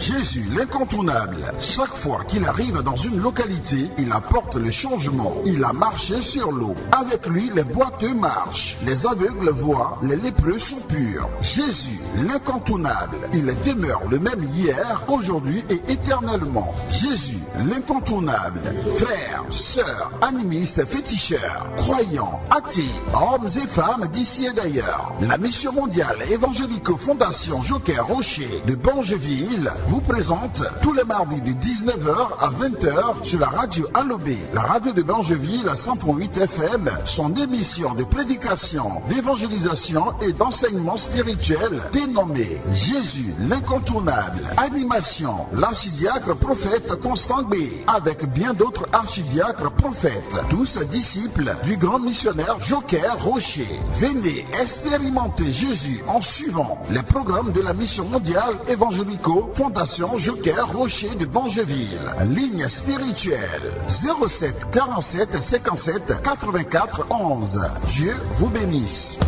Jésus, l'incontournable. Chaque fois qu'il arrive dans une localité, il apporte le changement. Il a marché sur l'eau. Avec lui, les boiteux marchent, les aveugles voient, les lépreux sont purs. Jésus, l'incontournable. Il demeure le même hier, aujourd'hui et éternellement. Jésus, l'incontournable. Frères, sœurs, animistes, féticheurs, croyants, athées, hommes et femmes d'ici et d'ailleurs. La mission mondiale évangélico-fondation Joker Rocher de Bangeville vous présente tous les mardis de 19h à 20h sur la radio Allobé, la radio de Bangeville à 100.8 FM, son émission de prédication, d'évangélisation et d'enseignement spirituel dénommée Jésus l'incontournable. Animation, l'archidiacre prophète Constant B, avec bien d'autres archidiacres prophètes, tous disciples du grand missionnaire Joker Rocher. Venez expérimenter Jésus en suivant les programmes de la mission mondiale évangélico Fondation Joker Rocher de Bangeville. Ligne spirituelle 07 47 57 84 11. Dieu vous bénisse.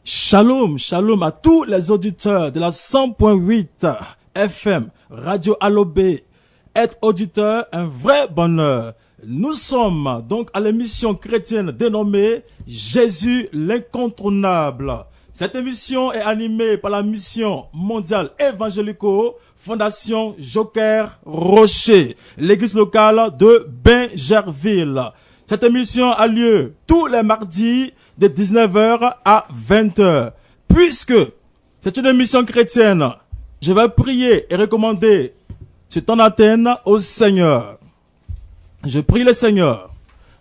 Shalom, shalom à tous les auditeurs de la 100.8 FM Radio Allobé. Être auditeur, un vrai bonheur. Nous sommes donc à l'émission chrétienne dénommée Jésus l'incontournable. Cette émission est animée par la mission mondiale évangélico Fondation Joker Rocher, l'église locale de Bingerville. Cette émission a lieu tous les mardis de 19h à 20h. Puisque c'est une émission chrétienne, je vais prier et recommander ce temps d'antenne au Seigneur. Je prie le Seigneur.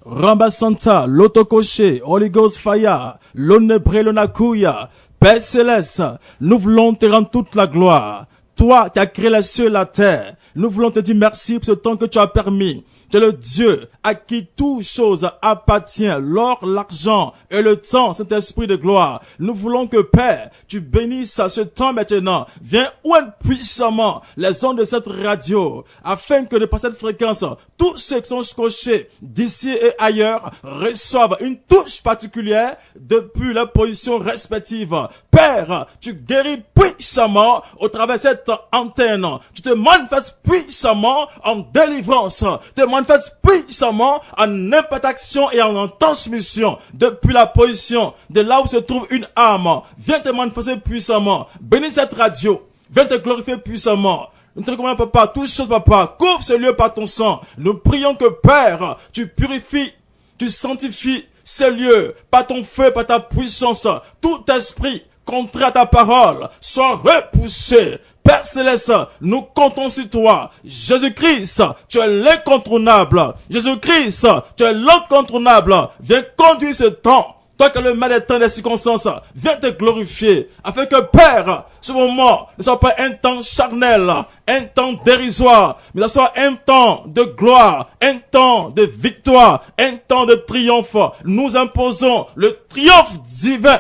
Ramba Santa, Lotokoché, Holy Ghost Fire, Lonebre Lonakuya, Père Céleste, nous voulons te rendre toute la gloire. Toi qui as créé les cieux et la terre, nous voulons te dire merci pour ce temps que tu as permis. Tu es le Dieu à qui toute chose appartient, l'or, l'argent et le temps, cet esprit de gloire. Nous voulons que Père, tu bénisses ce temps maintenant. Viens ouvrir puissamment les ondes de cette radio, afin que de par cette fréquence, tous ceux qui sont scotchés d'ici et ailleurs reçoivent une touche particulière depuis leur position respective. Père, tu guéris puissamment au travers de cette antenne. Tu te manifestes puissamment en délivrance. Tu te manifestes puissamment en impactation et en transmission depuis la position de là où se trouve une âme. Viens te manifester puissamment. Bénis cette radio. Viens te glorifier puissamment. Nous te recommandons, Papa, toutes choses, Papa. Couvre ce lieu par ton sang. Nous prions que, Père, tu purifies, tu sanctifies ce lieu par ton feu, par ta puissance. Tout esprit contraire à ta parole soit repoussé. Père Céleste, nous comptons sur toi. Jésus-Christ, tu es l'incontournable. Jésus-Christ, tu es l'incontournable. Viens conduire ce temps. Toi que le mal des temps des circonstances, viens te glorifier. Afin que Père, ce moment ne soit pas un temps charnel, un temps dérisoire, mais ce soit un temps de gloire, un temps de victoire, un temps de triomphe. Nous imposons le triomphe divin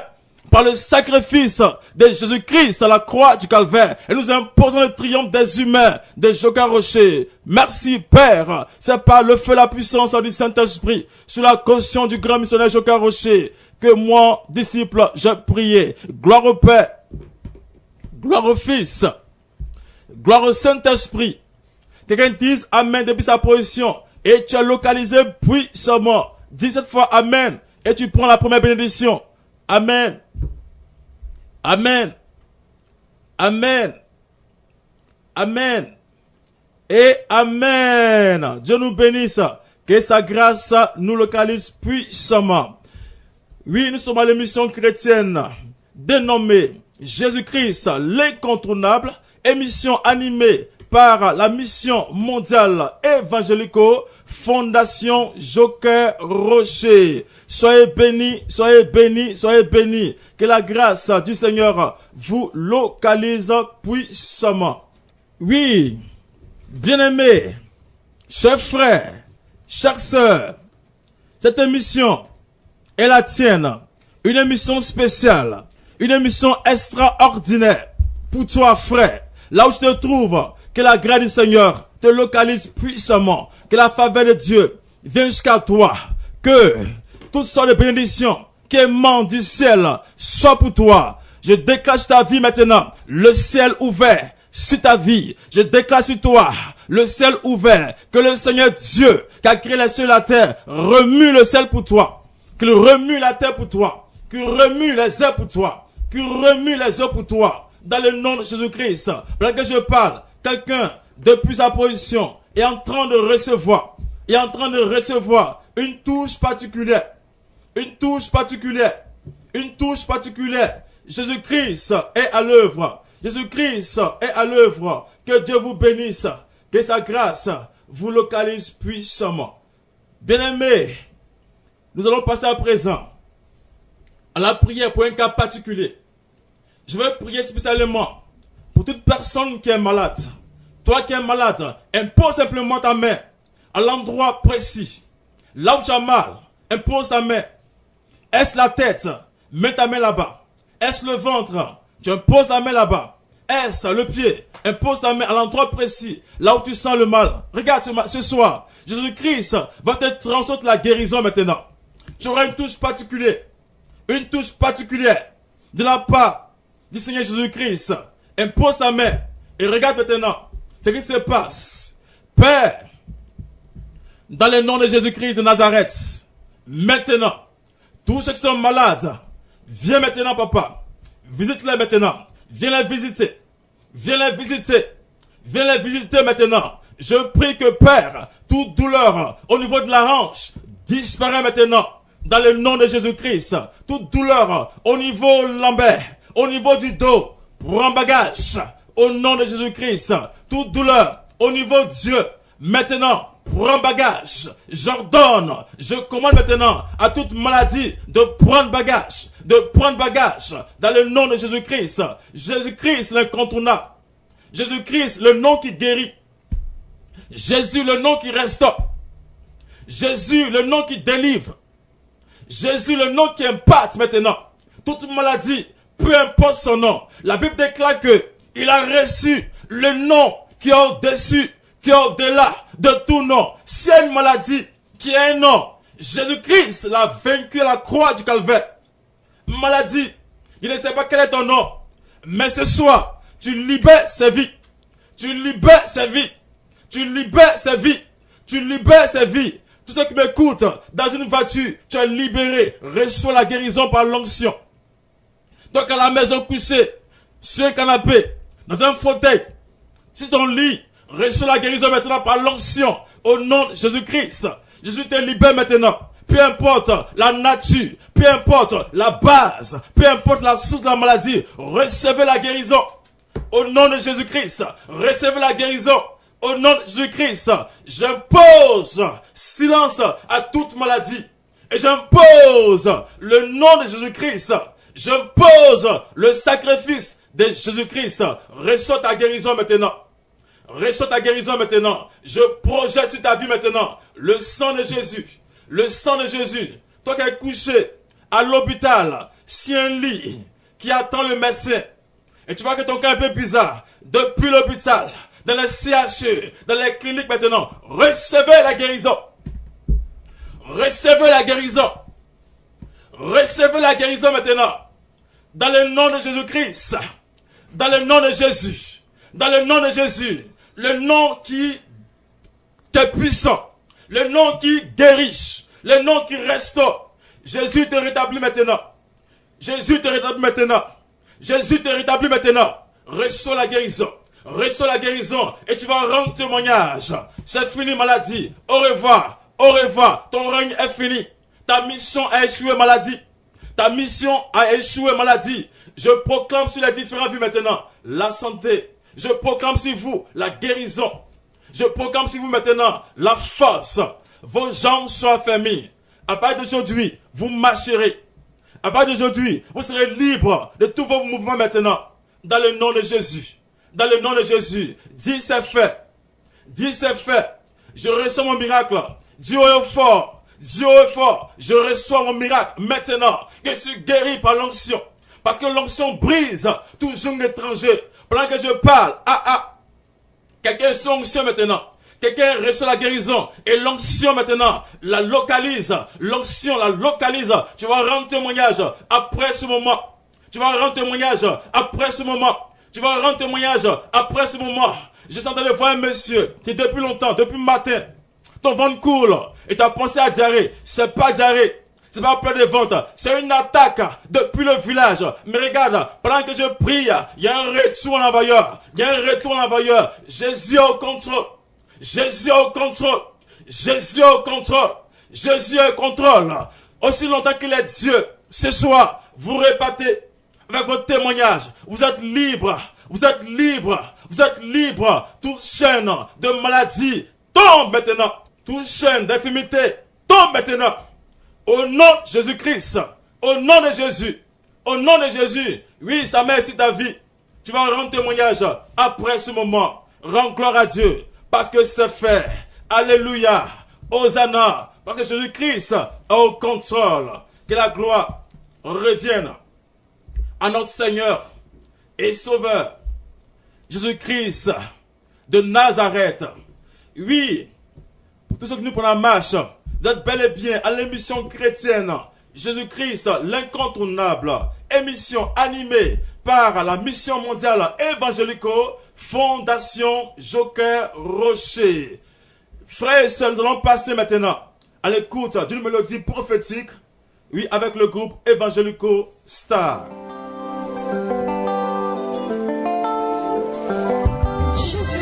par le sacrifice de Jésus-Christ à la croix du Calvaire. Et nous imposons le triomphe des humains, des Joker Rocher. Merci Père, c'est par le feu, la puissance du Saint-Esprit, sous la caution du grand missionnaire Joker Rocher, que moi, disciple, j'ai prié. Gloire au Père, gloire au Fils, gloire au Saint-Esprit. Quelqu'un dise Amen depuis sa position, et tu es localisé puissamment. Dis cette fois Amen, et tu prends la première bénédiction. Amen. Amen. Amen. Amen. Et Amen. Dieu nous bénisse. Que sa grâce nous localise puissamment. Oui, nous sommes à l'émission chrétienne dénommée Jésus-Christ l'incontournable. Émission animée par la mission mondiale évangélico Fondation Joker Rocher. Soyez bénis, soyez bénis, soyez bénis. Que la grâce du Seigneur vous localise puissamment. Oui, bien-aimés, chers frères, chères sœurs, cette émission est la tienne. Une émission spéciale, une émission extraordinaire pour toi, frère. Là où tu te trouves, que la grâce du Seigneur te localise puissamment. Que la faveur de Dieu vienne jusqu'à toi. Que toutes sortes de bénédictions qui émanent du ciel soient pour toi. Je déclare sur ta vie maintenant le ciel ouvert sur ta vie. Je déclare sur toi le ciel ouvert. Que le Seigneur Dieu qui a créé les cieux et la terre remue le ciel pour toi. Qu'il remue la terre pour toi. Qu'il remue les airs pour toi. Qu'il remue les eaux pour toi. Dans le nom de Jésus-Christ. Pendant que je parle, quelqu'un depuis sa position est en train de recevoir. Est en train de recevoir une touche particulière. Une touche particulière. Une touche particulière. Jésus-Christ est à l'œuvre. Jésus-Christ est à l'œuvre. Que Dieu vous bénisse. Que sa grâce vous localise puissamment. Bien-aimés, nous allons passer à présent à la prière pour un cas particulier. Je vais prier spécialement pour toute personne qui est malade. Toi qui es malade, impose simplement ta main à l'endroit précis. Là où tu as mal, impose ta main. Est-ce la tête? Mets ta main là-bas. Est-ce le ventre? Tu imposes la main là-bas. Est-ce le pied? Impose ta main à l'endroit précis, là où tu sens le mal. Regarde ce soir, Jésus-Christ va te transmettre la guérison maintenant. Tu auras une touche particulière. Une touche particulière de la part du Seigneur Jésus-Christ. Impose ta main et regarde maintenant ce qui se passe. Père, dans le nom de Jésus-Christ de Nazareth, maintenant, tous ceux qui sont malades, viens maintenant, papa. Visite-les maintenant. Viens les visiter. Viens les visiter. Viens les visiter maintenant. Je prie que, Père, toute douleur au niveau de la hanche disparaît maintenant. Dans le nom de Jésus-Christ. Toute douleur au niveau lombaire, au niveau du dos, prends bagage. Au nom de Jésus-Christ. Toute douleur au niveau de Dieu. Maintenant, prends bagage. J'ordonne, je commande maintenant à toute maladie de prendre bagage. De prendre bagage. Dans le nom de Jésus-Christ. Jésus-Christ l'incontournable. Jésus-Christ le nom qui guérit. Jésus le nom qui restaure. Jésus le nom qui délivre. Jésus le nom qui impacte maintenant. Toute maladie, peu importe son nom. La Bible déclare que il a reçu le nom qui est au-dessus, qui est au-delà de tout nom. S'il y a une maladie qui a un nom, Jésus-Christ l'a vaincu à la croix du Calvaire. Maladie, je ne sais pas quel est ton nom, mais ce soir, tu libères sa vie. Tu libères sa vie. Tu libères sa vie. Tu libères sa vie. Tous ceux qui m'écoutent, dans une voiture, tu es libéré. Reçois la guérison par l'onction. Donc à la maison couchée, sur un canapé, dans un fauteuil, sur ton lit, reçois la guérison maintenant par l'onction. Au nom de Jésus-Christ. Jésus te libère maintenant. Peu importe la nature, peu importe la base, peu importe la source de la maladie, recevez la guérison. Au nom de Jésus-Christ, recevez la guérison. Au nom de Jésus-Christ, j'impose silence à toute maladie. Et j'impose le nom de Jésus-Christ. J'impose le sacrifice de Jésus-Christ. Reçois ta guérison maintenant. Reçois ta guérison maintenant. Je projette sur ta vie maintenant le sang de Jésus. Le sang de Jésus. Toi qui es couché à l'hôpital, sur un lit qui attend le médecin. Et tu vois que ton cas est un peu bizarre. Depuis l'hôpital, dans les CHU, dans les cliniques maintenant, recevez la guérison. Recevez la guérison. Recevez la guérison maintenant. Dans le nom de Jésus-Christ. Dans le nom de Jésus. Dans le nom de Jésus. Le nom qui est puissant. Le nom qui guérit. Le nom qui restaure. Jésus te rétablit maintenant. Jésus te rétablit maintenant. Jésus te rétablit maintenant. Reçois la guérison. Reçois la guérison. Et tu vas rendre témoignage. C'est fini maladie. Au revoir. Au revoir. Ton règne est fini. Ta mission a échoué maladie. Ta mission a échoué maladie. Je proclame sur les différentes vies maintenant la santé. Je proclame sur vous la guérison. Je proclame sur vous maintenant la force. Vos jambes sont affermies. À partir d'aujourd'hui, vous marcherez. À partir d'aujourd'hui, vous serez libre de tous vos mouvements maintenant. Dans le nom de Jésus. Dans le nom de Jésus. Dis c'est fait. Dis c'est fait. Je reçois mon miracle. Dieu est fort. Dieu est fort. Je reçois mon miracle maintenant. Que je suis guéri par l'onction. Parce que l'onction brise tout joug étranger. Pendant que je parle, quelqu'un est sous onction maintenant. Quelqu'un reçoit la guérison. Et l'onction maintenant la localise. L'onction la localise. Tu vas rendre témoignage après ce moment. Tu vas rendre témoignage après ce moment. Tu vas rendre témoignage après ce moment. Je suis en train de voir un monsieur qui depuis longtemps, depuis le matin, ton ventre coule et tu as pensé à diarrhée. C'est pas diarrhée. C'est pas plein de ventre. C'est une attaque depuis le village. Mais regarde, pendant que je prie, il y a un retour en l'envoyeur. Il y a un retour en l'envoyeur. Jésus est au contrôle. Jésus est au contrôle. Jésus est au contrôle. Jésus est au contrôle. Aussi longtemps qu'il est Dieu, ce soir, vous répétez avec votre témoignage. Vous êtes libre. Vous êtes libre. Vous êtes libre. Toute chaîne de maladie tombe maintenant. Toute chaîne d'infirmité tombe maintenant. Au nom de Jésus-Christ. Au nom de Jésus. Au nom de Jésus. Oui, ça merci ta vie. Tu vas rendre témoignage après ce moment. Rends gloire à Dieu. Parce que c'est fait. Alléluia. Hosanna. Parce que Jésus-Christ est au contrôle. Que la gloire revienne à notre Seigneur et Sauveur. Jésus-Christ de Nazareth. Oui. Pour tous ceux qui nous prennent la marche. Vous êtes bel et bien à l'émission chrétienne Jésus-Christ, l'incontournable. Émission animée par la mission mondiale évangélico Fondation Joker Rocher. Frères et sœurs, nous allons passer maintenant à l'écoute d'une mélodie prophétique. Oui, avec le groupe Évangélico Star. Jésus.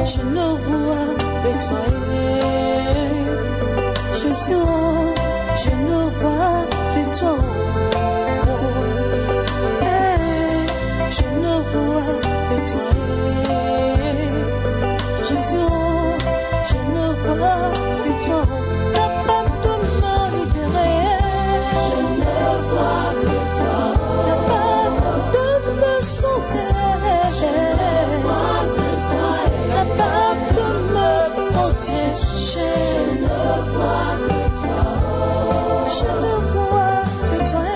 Je ne vois que toi, Jésus, je ne vois que toi, je ne vois que toi, Jésus, je ne vois que toi, capable de me libérer, je ne vois que toi, capable de me sauver, je ne vois que toi. Capable de me protéger. Je ne vois que toi. Je ne vois que toi.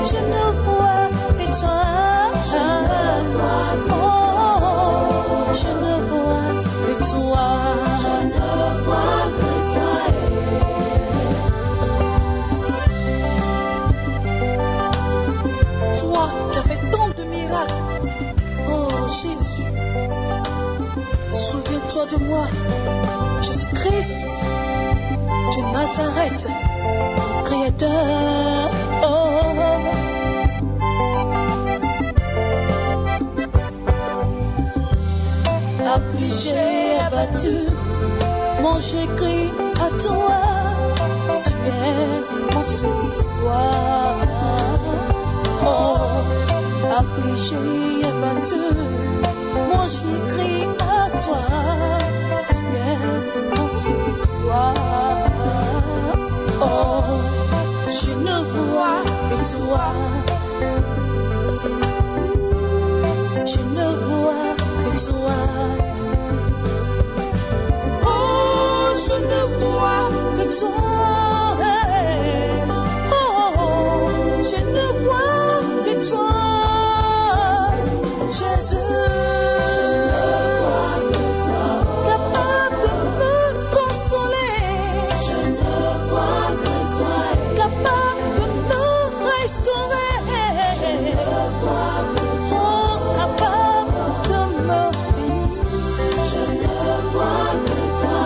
Je ne vois que toi. Oh, je ne vois que toi. Je ne vois que toi. Toi qui as fait tant de miracles. Oh Jésus, souviens-toi de moi, Jésus-Christ, de Nazareth, mon Créateur. Affligé, abattu, mon j'ai crie à toi, tu es mon seul espoir. Oh, affligé, abattu, moi j'écris à toi, tu es mon seul espoir. Oh, je ne vois que toi, je ne vois que toi. Oh, je ne vois que toi. Oh, je ne vois que toi. Jésus, je ne vois que toi, capable de me consoler. Je ne vois que toi, capable de me restaurer. Je ne vois que toi, capable de me bénir. Je ne vois que toi.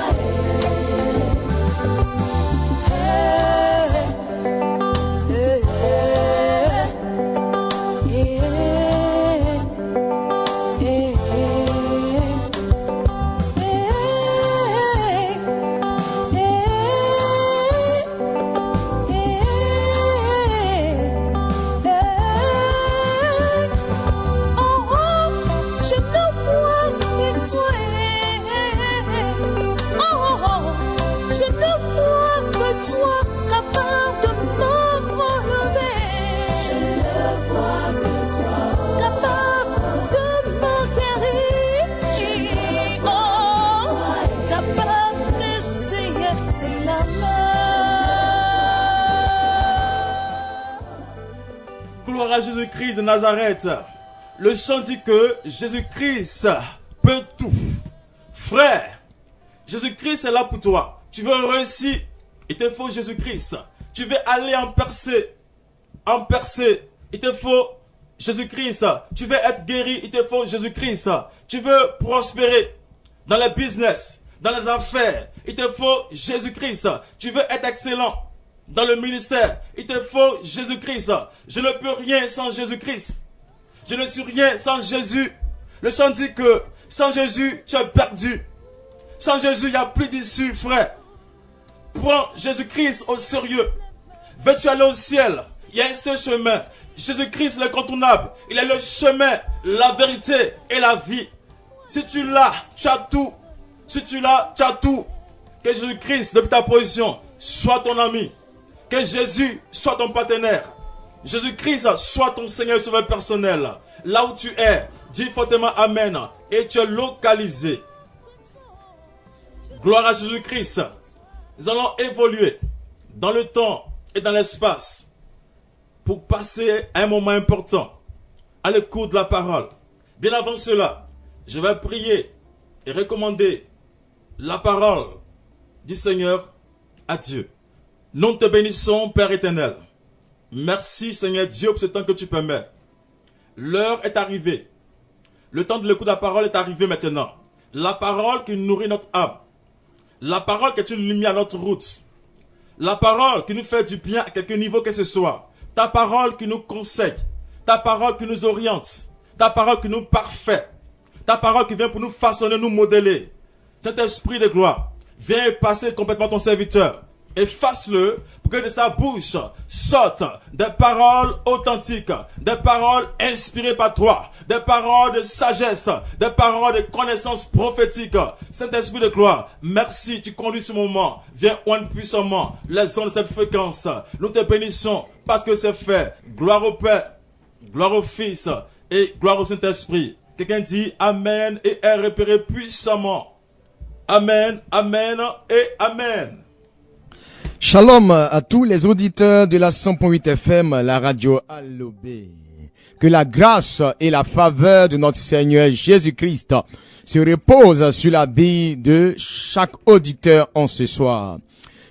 Gloire à Jésus-Christ de Nazareth. Le chant dit que Jésus-Christ peut tout. Frère, Jésus-Christ est là pour toi. Tu veux réussir, il te faut Jésus-Christ. Tu veux aller en percée, il te faut Jésus-Christ. Tu veux être guéri, il te faut Jésus-Christ. Tu veux prospérer dans le business, dans les affaires, il te faut Jésus-Christ. Tu veux être excellent dans le ministère, il te faut Jésus-Christ. Je ne peux rien sans Jésus-Christ. Je ne suis rien sans Jésus. Le chant dit que sans Jésus, tu es perdu. Sans Jésus, il n'y a plus d'issue, frère. Prends Jésus-Christ au sérieux. Veux-tu aller au ciel? Il y a un seul chemin. Jésus-Christ l'incontournable. Il est le chemin, la vérité et la vie. Si tu l'as, tu as tout. Si tu l'as, tu as tout. Que Jésus-Christ, depuis ta position, soit ton ami. Que Jésus soit ton partenaire. Jésus-Christ soit ton Seigneur et Sauveur personnel. Là où tu es, dis fortement Amen. Et tu es localisé. Gloire à Jésus-Christ. Nous allons évoluer dans le temps et dans l'espace pour passer à un moment important à l'écoute de la parole. Bien avant cela, je vais prier et recommander la parole du Seigneur à Dieu. Nous te bénissons, Père éternel. Merci, Seigneur Dieu, pour ce temps que tu permets. L'heure est arrivée. Le temps de l'écoute de la parole est arrivé maintenant. La parole qui nourrit notre âme. La parole qui est une lumière à notre route. La parole qui nous fait du bien à quelque niveau que ce soit. Ta parole qui nous conseille. Ta parole qui nous oriente. Ta parole qui nous parfait. Ta parole qui vient pour nous façonner, nous modeler. Cet esprit de gloire, viens passer complètement ton serviteur. Efface-le pour que de sa bouche sortent des paroles authentiques, des paroles inspirées par toi, des paroles de sagesse, des paroles de connaissance prophétique. Cet esprit de gloire, merci, tu conduis ce moment. Viens oindre puissamment les ondes de cette fréquence. Nous te bénissons parce que c'est fait. Gloire au Père, gloire au Fils et gloire au Saint-Esprit. Quelqu'un dit Amen et est repéré puissamment. Amen, Amen et Amen. Shalom à tous les auditeurs de la 100.8 FM, la radio Allobé. Que la grâce et la faveur de notre Seigneur Jésus-Christ se reposent sur la vie de chaque auditeur en ce soir.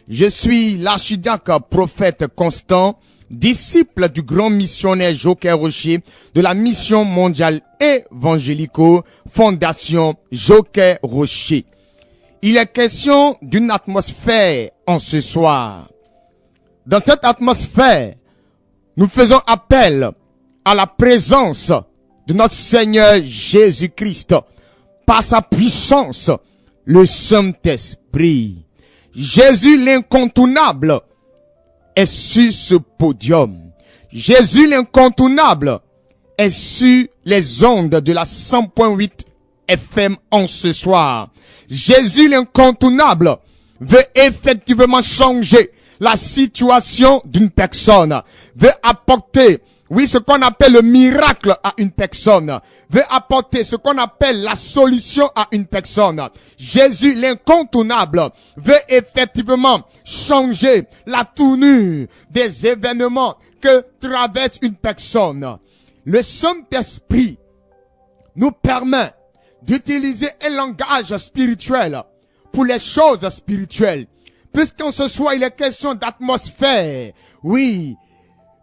Je suis l'archidiacre prophète Constant, disciple du grand missionnaire Joker Rocher de la mission mondiale évangélico Fondation Joker Rocher. Il est question d'une atmosphère en ce soir. Dans cette atmosphère, nous faisons appel à la présence de notre Seigneur Jésus-Christ par sa puissance, le Saint-Esprit. Jésus l'incontournable est sur ce podium. Jésus l'incontournable est sur les ondes de la 100.8 FM en ce soir. Jésus l'incontournable veut effectivement changer la situation d'une personne, veut apporter, oui, ce qu'on appelle le miracle à une personne, veut apporter ce qu'on appelle la solution à une personne. Jésus l'incontournable veut effectivement changer la tournure des événements que traverse une personne. Le Saint-Esprit nous permet d'utiliser un langage spirituel pour les choses spirituelles. Puisqu'en ce soir, il est question d'atmosphère. Oui,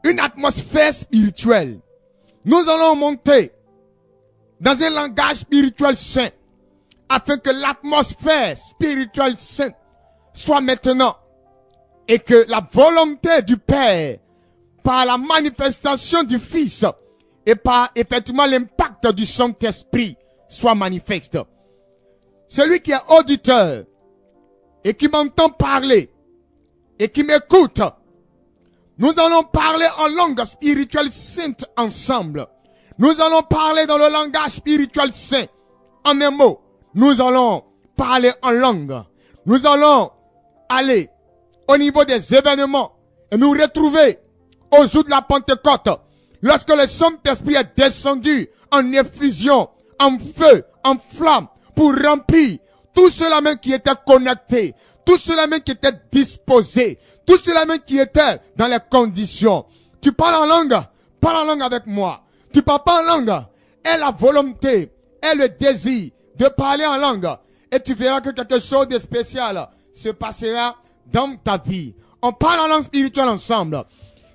une atmosphère spirituelle. Nous allons monter dans un langage spirituel saint afin que l'atmosphère spirituelle sainte soit maintenant et que la volonté du Père, par la manifestation du Fils et par effectivement l'impact du Saint-Esprit, soit manifeste. Celui qui est auditeur et qui m'entend parler et qui m'écoute, nous allons parler en langue spirituelle sainte ensemble. Nous allons parler dans le langage spirituel saint. En un mot, nous allons parler en langue. Nous allons aller au niveau des événements et nous retrouver au jour de la Pentecôte, lorsque le Saint-Esprit est descendu en effusion, en feu, en flamme, pour remplir tout cela même qui était connecté, tout cela même qui était disposé, tout cela même qui était dans les conditions. Tu parles en langue, parle en langue avec moi. Tu parles pas en langue. Et la volonté, et le désir de parler en langue. Et tu verras que quelque chose de spécial se passera dans ta vie. On parle en langue spirituelle ensemble.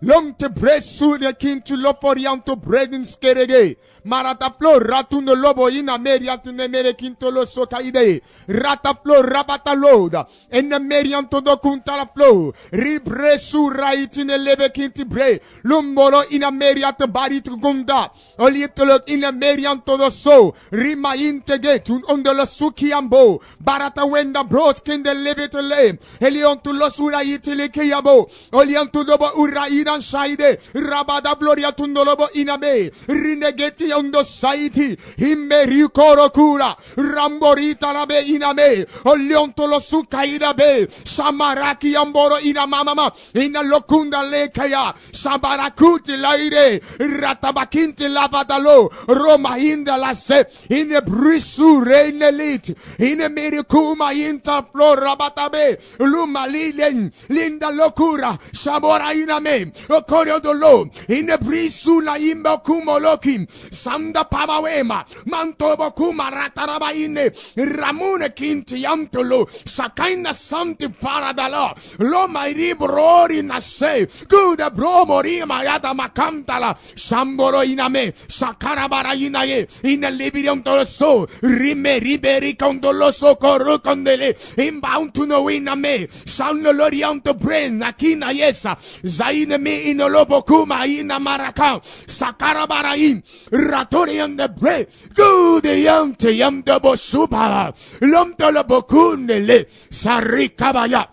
L'homme te bresu de kintu loforianto bredin skerege. Marataflo ratuno lobo ina merianto ne mere kinto lo sokaide. Rataflo rabataloda. Enne merianto do kuntala flo. Ribresu raitine lebe kinti bre. Lumbolo ina merianto barit gunda. Olietolo ina merianto do so. Rima intege tun ondolo sukiambo. Barata wenda bros kende lebe tele. Elionto lo suraitile kiyabo. Olianto dobo uraida shaide rabada gloria tundolobo inabe rinegeti ondo saiti immeri koro kura ramborita labe iname olionto lo sukaida be shamaraki amboro ina mama ina lokunda lekaya shabarakuti laire ratabakinti lavadalo roma inda la se ine brisu reinelit ine merikuma inta flora batabe lumalilen linda lokura shabora iname Okoriodolo, in the brisula imba kumolokim, Sanda Pamawema, Mantobo Kuma Ratarabaine, Ramune Kinti Antolo, Sakaina Santi Paradala, Loma Ribrori Nase, Good Bromori Mayada Macantala, Shamboro Iname, Sakarabara Inaye, in a Liberium Toroso, Rime Riberi Condoloso Coru Condele, inbound to no Iname, San Lorianto Brain, Nakina Yesa, Zaine me in the Lobokuma in the Maraka, Sakarabarain, Ratori on the bread, good young to Yam Double Supa, Lomtola Bocunele, Sarikabaya,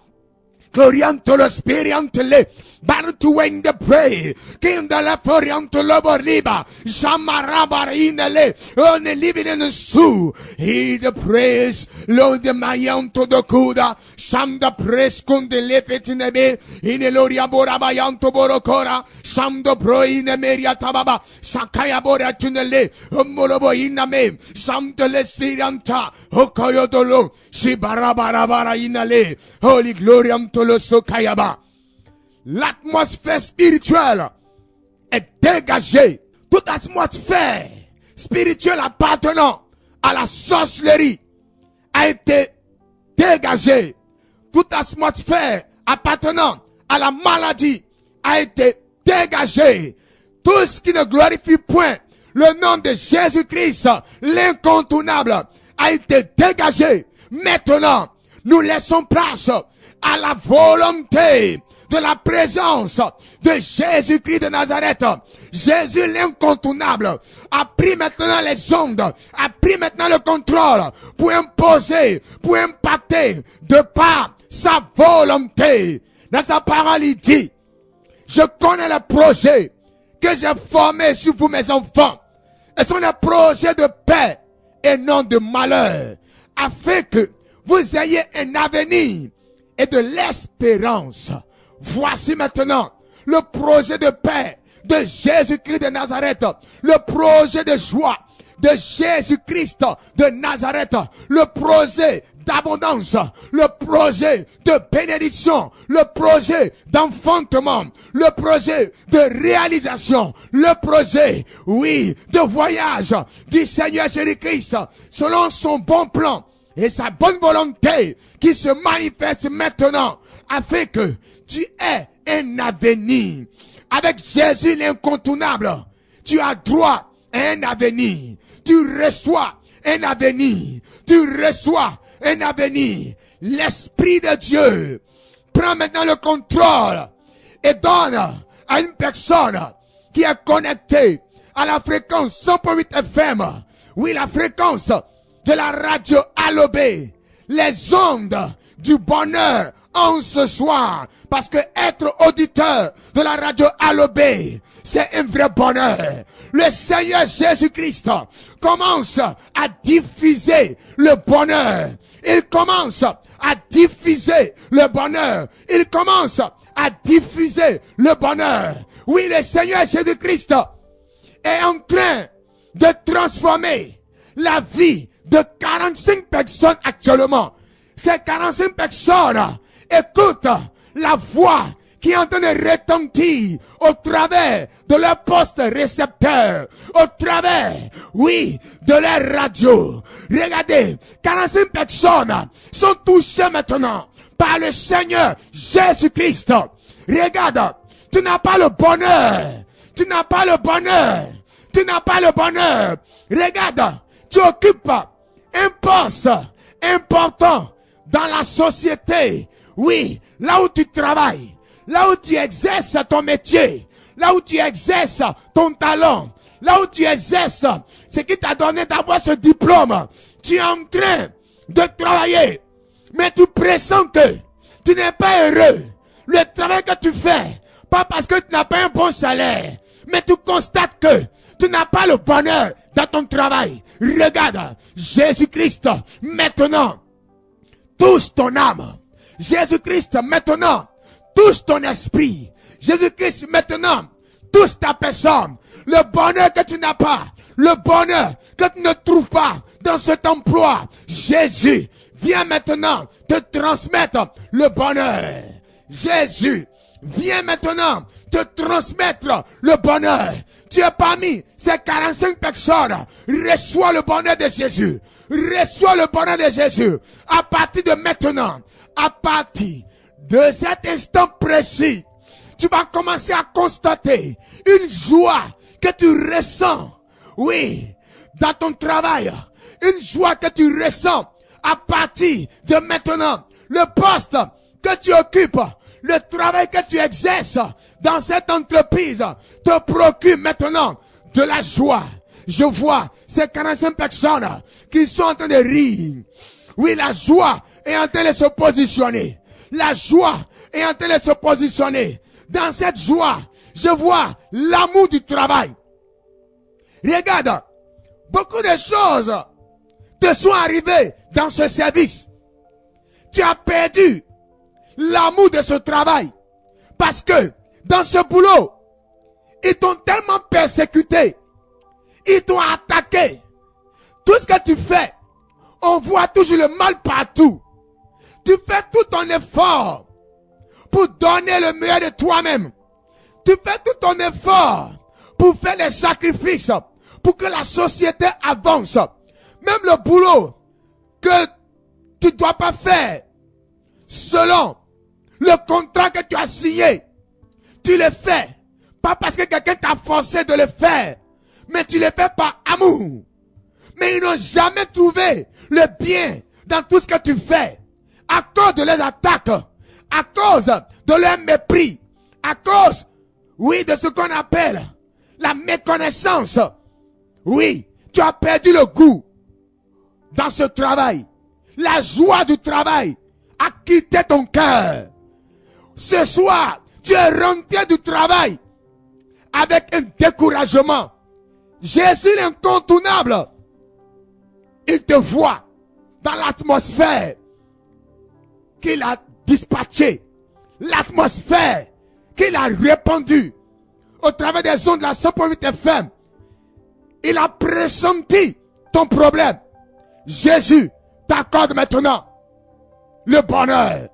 Gloriantolo Spiriantele. Battle to win the prey. King the Leforianto Lobo Liba. Shamarabar in the le. Only living in the Su. He the praise. Lord the Mayanto the Kuda. Sham the praise con the lefet in the bay. In the Loria Bora Mayanto Borokora. Sham the pro in the Meria Tababa. Sakaya Bora Tunele. Molobo in the me. Sham the Lespirianta. Hokoyodolo. Shibarabarabara in the le. Holy Gloriam Tolo Sokayaba. L'atmosphère spirituelle est dégagée. Toute atmosphère spirituelle appartenant à la sorcellerie a été dégagée. Toute atmosphère appartenant à la maladie a été dégagée. Tout ce qui ne glorifie point le nom de Jésus-Christ, l'incontournable, a été dégagé. Maintenant, nous laissons place à la volonté de la présence de Jésus-Christ de Nazareth. Jésus l'incontournable a pris maintenant les ondes, a pris maintenant le contrôle pour imposer, pour impacter de par sa volonté. Dans sa parole, il dit, je connais le projet que j'ai formé sur vous, mes enfants. Et ce sont des projets de paix et non de malheur, afin que vous ayez un avenir et de l'espérance. Voici maintenant le projet de paix de Jésus-Christ de Nazareth, le projet de joie de Jésus-Christ de Nazareth, le projet d'abondance, le projet de bénédiction, le projet d'enfantement, le projet de réalisation, le projet, oui, de voyage du Seigneur Jésus-Christ selon son bon plan et sa bonne volonté qui se manifeste maintenant afin que tu aies un avenir. Avec Jésus l'incontournable, tu as droit à un avenir. Tu reçois un avenir. Tu reçois un avenir. L'Esprit de Dieu prend maintenant le contrôle et donne à une personne qui est connectée à la fréquence 100.8 FM. Oui, la fréquence de la radio Alobé. Les ondes du bonheur en ce soir, parce que être auditeur de la radio Alobé, c'est un vrai bonheur. Le Seigneur Jésus-Christ commence à diffuser le bonheur. Il commence à diffuser le bonheur. Il commence à diffuser le bonheur. Oui, le Seigneur Jésus-Christ est en train de transformer la vie de 45 personnes actuellement. Ces 45 personnes écoute la voix qui est en train de retentir au travers de leur poste récepteur, au travers, oui, de leur radio. Regardez, 45 personnes sont touchées maintenant par le Seigneur Jésus-Christ. Regarde, tu n'as pas le bonheur. Tu n'as pas le bonheur. Tu n'as pas le bonheur. Regarde, tu occupes un poste important dans la société. Oui, là où tu travailles, là où tu exerces ton métier, là où tu exerces ton talent, là où tu exerces ce qui t'a donné d'avoir ce diplôme. Tu es en train de travailler, mais tu pressens que tu n'es pas heureux. Le travail que tu fais, pas parce que tu n'as pas un bon salaire, mais tu constates que tu n'as pas le bonheur dans ton travail. Regarde, Jésus-Christ, maintenant, touche ton âme. Jésus-Christ, maintenant, touche ton esprit. Jésus-Christ, maintenant, touche ta personne. Le bonheur que tu n'as pas, le bonheur que tu ne trouves pas dans cet emploi, Jésus, viens maintenant te transmettre le bonheur. Jésus, viens maintenant te transmettre le bonheur. Tu es parmi ces 45 personnes. Reçois le bonheur de Jésus. Reçois le bonheur de Jésus. À partir de maintenant, à partir de cet instant précis, tu vas commencer à constater une joie que tu ressens. Oui, dans ton travail. Une joie que tu ressens à partir de maintenant. Le poste que tu occupes, le travail que tu exerces dans cette entreprise te procure maintenant de la joie. Je vois ces 45 personnes qui sont en train de rire. Oui, la joie est en train de se positionner. La joie est en train de se positionner. Dans cette joie, je vois l'amour du travail. Regarde, beaucoup de choses te sont arrivées dans ce service. Tu as perdu l'amour de ce travail. Parce que dans ce boulot, ils t'ont tellement persécuté. Ils t'ont attaqué. Tout ce que tu fais, on voit toujours le mal partout. Tu fais tout ton effort pour donner le meilleur de toi-même. Tu fais tout ton effort pour faire des sacrifices, pour que la société avance. Même le boulot que tu ne dois pas faire selon le contrat que tu as signé, tu le fais. Pas parce que quelqu'un t'a forcé de le faire, mais tu le fais par amour. Mais ils n'ont jamais trouvé le bien dans tout ce que tu fais. À cause de leurs attaques, à cause de leur mépris, à cause, oui, de ce qu'on appelle la méconnaissance. Oui, tu as perdu le goût dans ce travail. La joie du travail a quitté ton cœur. Ce soir, tu es rentré du travail avec un découragement. Jésus l'incontournable, il te voit dans l'atmosphère qu'il a dispatchée, l'atmosphère qu'il a répandue au travers des ondes de la 100.8 FM. Il a pressenti ton problème. Jésus t'accorde maintenant le bonheur.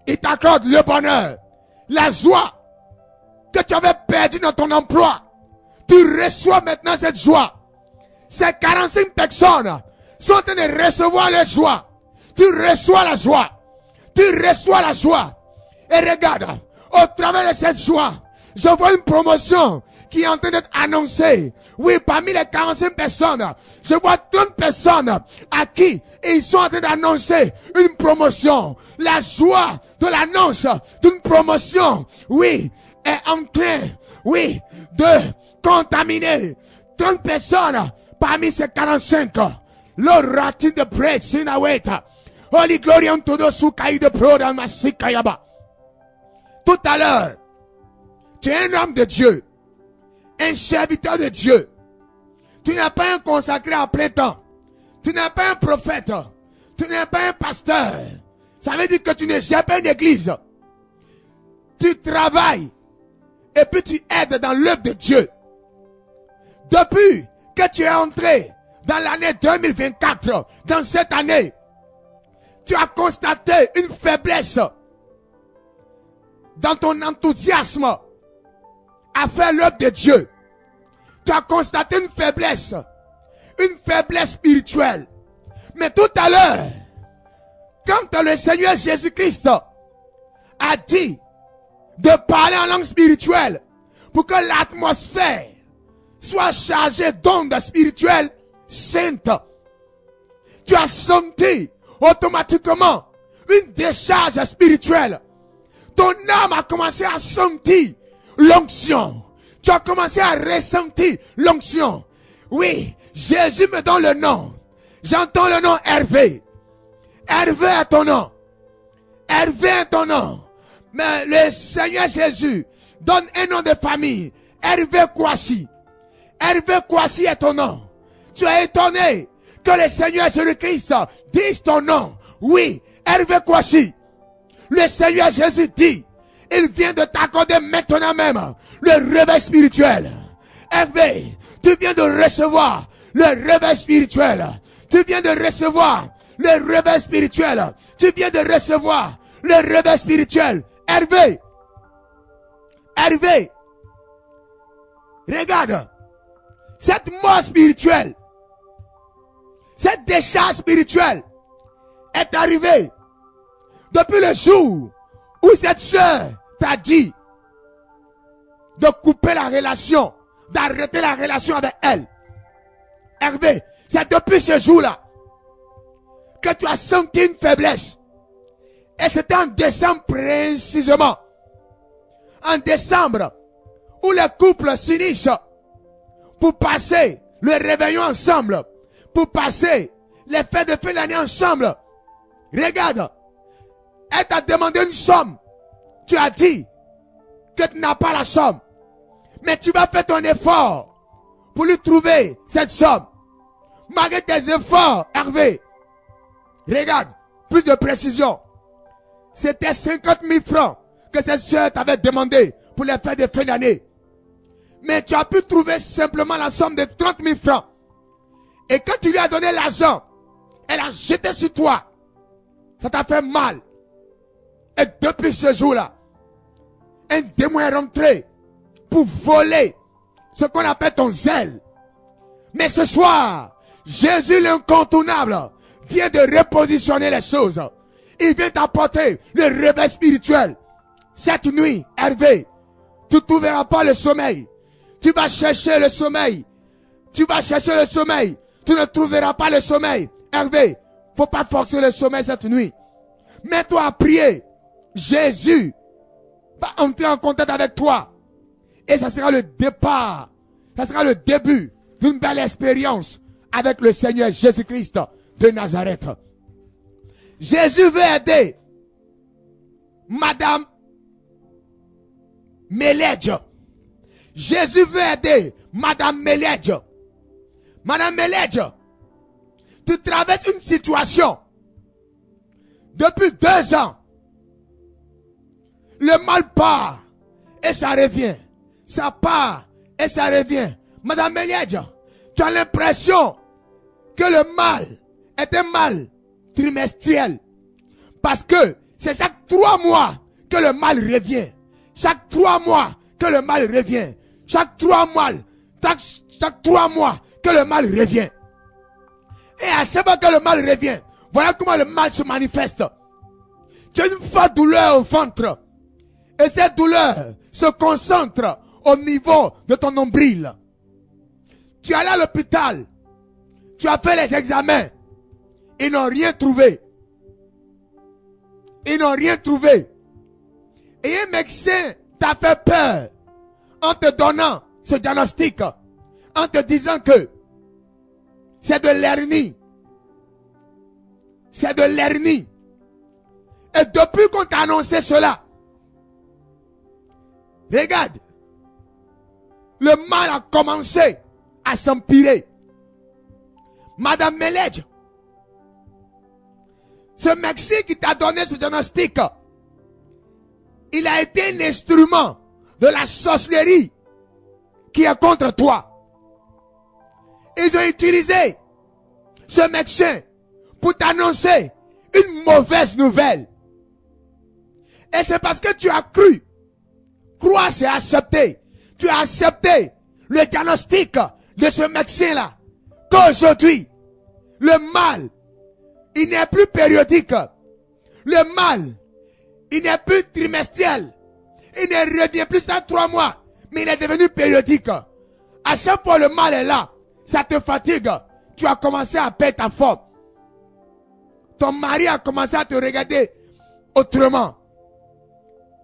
Il t'accorde le bonheur. La joie que tu avais perdue dans ton emploi. Tu reçois maintenant cette joie. Ces 45 personnes sont en train de recevoir la joie. Tu reçois la joie. Tu reçois la joie. Et regarde, au travers de cette joie, je vois une promotion qui est en train d'être annoncée. Oui, parmi les 45 personnes, je vois 30 personnes à qui ils sont en train d'annoncer une promotion. La joie de l'annonce d'une promotion, oui, est en train, oui, de contaminer 30 personnes parmi ces 45. Lord ratin de bread, sinaweta. Holy glory unto those who carry the blood and masikayaba. Tout à l'heure, tu es un homme de Dieu, un serviteur de Dieu. Tu n'es pas un consacré à plein temps. Tu n'es pas un prophète. Tu n'es pas un pasteur. Ça veut dire que tu ne gères pas une église. Tu travailles et puis tu aides dans l'œuvre de Dieu. Depuis que tu es entré dans l'année 2024, dans cette année, tu as constaté une faiblesse dans ton enthousiasme à faire l'œuvre de Dieu, tu as constaté une faiblesse spirituelle. Mais tout à l'heure, quand le Seigneur Jésus-Christ a dit de parler en langue spirituelle pour que l'atmosphère soit chargée d'ondes spirituelles saintes, tu as senti automatiquement une décharge spirituelle. Ton âme a commencé à sentir l'onction. Tu as commencé à ressentir l'onction. Oui, Jésus me donne le nom. J'entends le nom Hervé. Hervé est ton nom. Hervé est ton nom. Mais le Seigneur Jésus donne un nom de famille. Hervé Kouassi. Hervé Kouassi est ton nom. Tu es étonné que le Seigneur Jésus-Christ dise ton nom. Oui, Hervé Kouassi. Le Seigneur Jésus dit, il vient de t'accorder maintenant même le réveil spirituel. Hervé, tu viens de recevoir le réveil spirituel. Tu viens de recevoir le réveil spirituel. Tu viens de recevoir le réveil spirituel. Hervé. Hervé. Regarde. Cette mort spirituelle, cette décharge spirituelle est arrivée depuis le jour où cette sœur t'a dit de couper la relation, d'arrêter la relation avec elle. Hervé, c'est depuis ce jour-là que tu as senti une faiblesse. Et c'était en décembre précisément. En décembre, où les couples s'unissent pour passer le réveillon ensemble, pour passer les fêtes de fin d'année ensemble. Regarde, elle t'a demandé une somme. Tu as dit que tu n'as pas la somme. Mais tu vas faire ton effort pour lui trouver cette somme. Malgré tes efforts, Hervé. Regarde, plus de précision. C'était 50 000 francs que cette soeur t'avait demandé pour les fêtes de fin d'année. Mais tu as pu trouver simplement la somme de 30 000 francs. Et quand tu lui as donné l'argent, elle a jeté sur toi. Ça t'a fait mal. Et depuis ce jour-là, un démon est rentré pour voler ce qu'on appelle ton zèle. Mais ce soir, Jésus l'incontournable vient de repositionner les choses. Il vient t'apporter le réveil spirituel. Cette nuit, Hervé, tu ne trouveras pas le sommeil. Tu vas chercher le sommeil. Tu vas chercher le sommeil. Tu ne trouveras pas le sommeil. Hervé, faut pas forcer le sommeil cette nuit. Mets-toi à prier. Jésus va entrer en contact avec toi. Et ça sera le départ. Ça sera le début d'une belle expérience avec le Seigneur Jésus-Christ de Nazareth. Jésus veut aider Madame Meledje. Jésus veut aider Madame Meledje. Madame Meledje, tu traverses une situation depuis 2 ans. Le mal part et ça revient. Ça part et ça revient. Madame Meledje, tu as l'impression que le mal est un mal trimestriel. Parce que c'est chaque 3 mois que le mal revient. Chaque 3 mois que le mal revient. Chaque 3 mois. Chaque 3 mois que le mal revient. Et à chaque fois que le mal revient, voilà comment le mal se manifeste. Tu as une forte douleur au ventre. Et cette douleur se concentre au niveau de ton nombril. Tu es allé à l'hôpital. Tu as fait les examens. Ils n'ont rien trouvé. Ils n'ont rien trouvé. Et un médecin t'a fait peur en te donnant ce diagnostic, en te disant que c'est de l'hernie. C'est de l'hernie. Et depuis qu'on t'a annoncé cela, regarde, le mal a commencé à s'empirer. Madame Meledje, ce Mexique qui t'a donné ce diagnostic, il a été un instrument de la sorcellerie qui est contre toi. Ils ont utilisé ce médecin pour t'annoncer une mauvaise nouvelle. Et c'est parce que tu as cru Croire, c'est accepter. Tu as accepté le diagnostic de ce médecin-là. Qu'aujourd'hui, le mal, il n'est plus périodique. Le mal, il n'est plus trimestriel. Il ne revient plus à 3 mois. Mais il est devenu périodique. À chaque fois le mal est là. Ça te fatigue. Tu as commencé à perdre ta forme. Ton mari a commencé à te regarder autrement.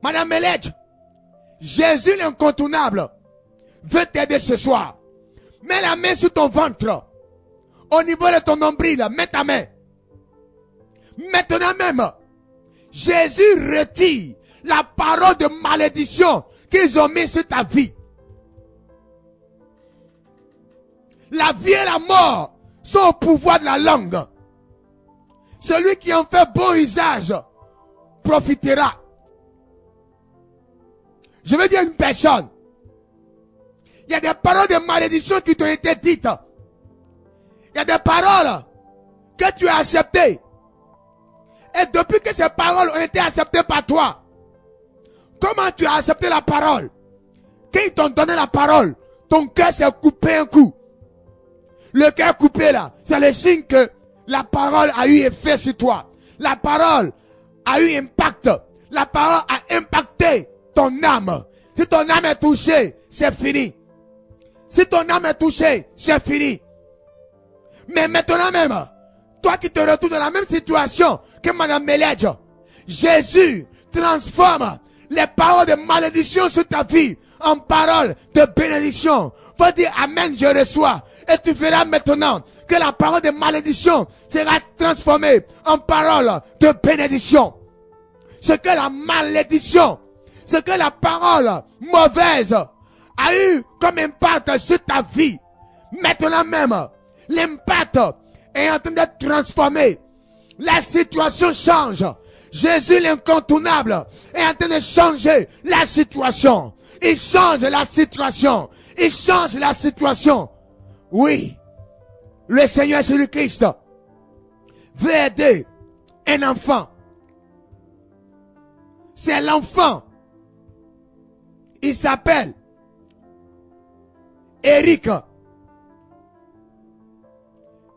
Madame Meledj, Jésus l'incontournable veut t'aider ce soir. Mets la main sur ton ventre. Au niveau de ton nombril, mets ta main. Maintenant même, Jésus retire la parole de malédiction qu'ils ont mis sur ta vie. La vie et la mort sont au pouvoir de la langue. Celui qui en fait bon usage profitera. Je veux dire à une personne, il y a des paroles de malédiction qui t'ont été dites. Il y a des paroles que tu as acceptées. Et depuis que ces paroles ont été acceptées par toi, comment tu as accepté la parole? Quand ils t'ont donné la parole, ton cœur s'est coupé un coup. Le cœur coupé là, c'est le signe que la parole a eu effet sur toi. La parole a eu impact. La parole a impacté ton âme. Si ton âme est touchée, c'est fini. Si ton âme est touchée, c'est fini. Mais maintenant même, toi qui te retrouves dans la même situation que Madame Meledj, Jésus transforme les paroles de malédiction sur ta vie en paroles de bénédiction. Faut dire Amen, je reçois. Et tu verras maintenant que la parole de malédiction sera transformée en parole de bénédiction. Ce que la malédiction, ce que la parole mauvaise a eu comme impact sur ta vie, maintenant même, l'impact est en train d'être transformé. La situation change. Jésus l'incontournable est en train de changer la situation. Il change la situation. Il change la situation. Oui, le Seigneur Jésus-Christ veut aider un enfant. C'est l'enfant. Il s'appelle Eric.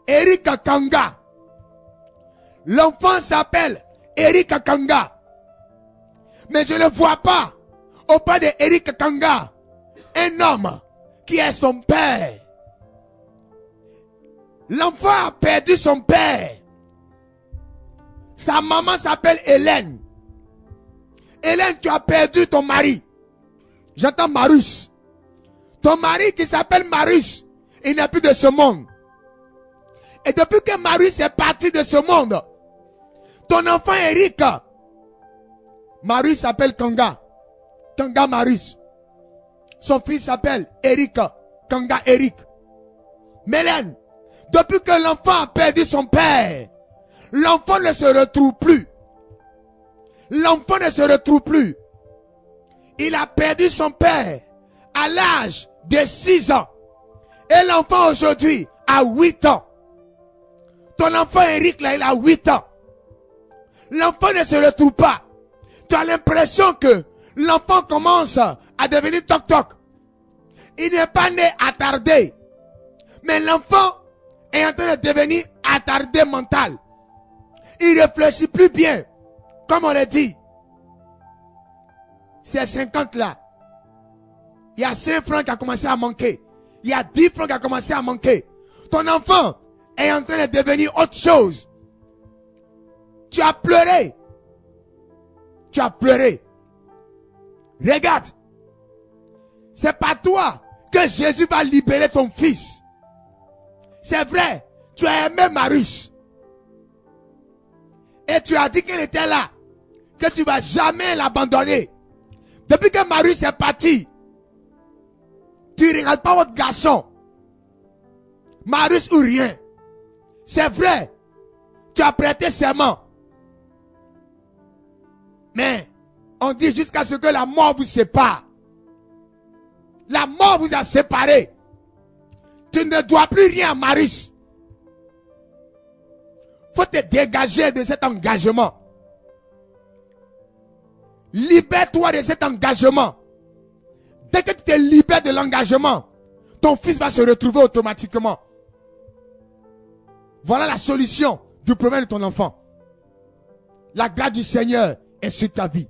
Eric Kanga. L'enfant s'appelle Eric Kanga. Mais je ne vois pas auprès de Eric Kanga un homme qui est son père. L'enfant a perdu son père. Sa maman s'appelle Hélène. Hélène, tu as perdu ton mari. J'entends Marus. Ton mari qui s'appelle Marus, il n'est plus de ce monde. Et depuis que Marus est parti de ce monde, ton enfant Eric, Marus s'appelle Kanga. Kanga Marus. Son fils s'appelle Eric. Kanga Eric. Mélène, depuis que l'enfant a perdu son père, l'enfant ne se retrouve plus. L'enfant ne se retrouve plus. Il a perdu son père à l'âge de 6 ans. Et l'enfant aujourd'hui a 8 ans. Ton enfant Eric là, il a 8 ans. L'enfant ne se retrouve pas. Tu as l'impression que l'enfant commence à devenir toc-toc. Il n'est pas né attardé. Mais l'enfant est en train de devenir attardé mental. Il ne réfléchit plus bien. Comme on l'a dit. C'est 50 là. Il y a 5 francs qui a commencé à manquer. Il y a 10 francs qui a commencé à manquer. Ton enfant est en train de devenir autre chose. Tu as pleuré. Tu as pleuré. Regarde. C'est pas toi que Jésus va libérer ton fils. C'est vrai. Tu as aimé Marus. Et tu as dit qu'elle était là. Que tu ne vas jamais l'abandonner. Depuis que Marus est parti, tu ne regardes pas votre garçon. Marus ou rien. C'est vrai. Tu as prêté serment. Mais on dit jusqu'à ce que la mort vous sépare. La mort vous a séparé. Tu ne dois plus rien à Marus. Faut te dégager de cet engagement. Libère-toi de cet engagement. dès que tu te libères de l'engagement, ton fils va se retrouver automatiquement. Voilà la solution du problème de ton enfant. La grâce du Seigneur est sur ta vie.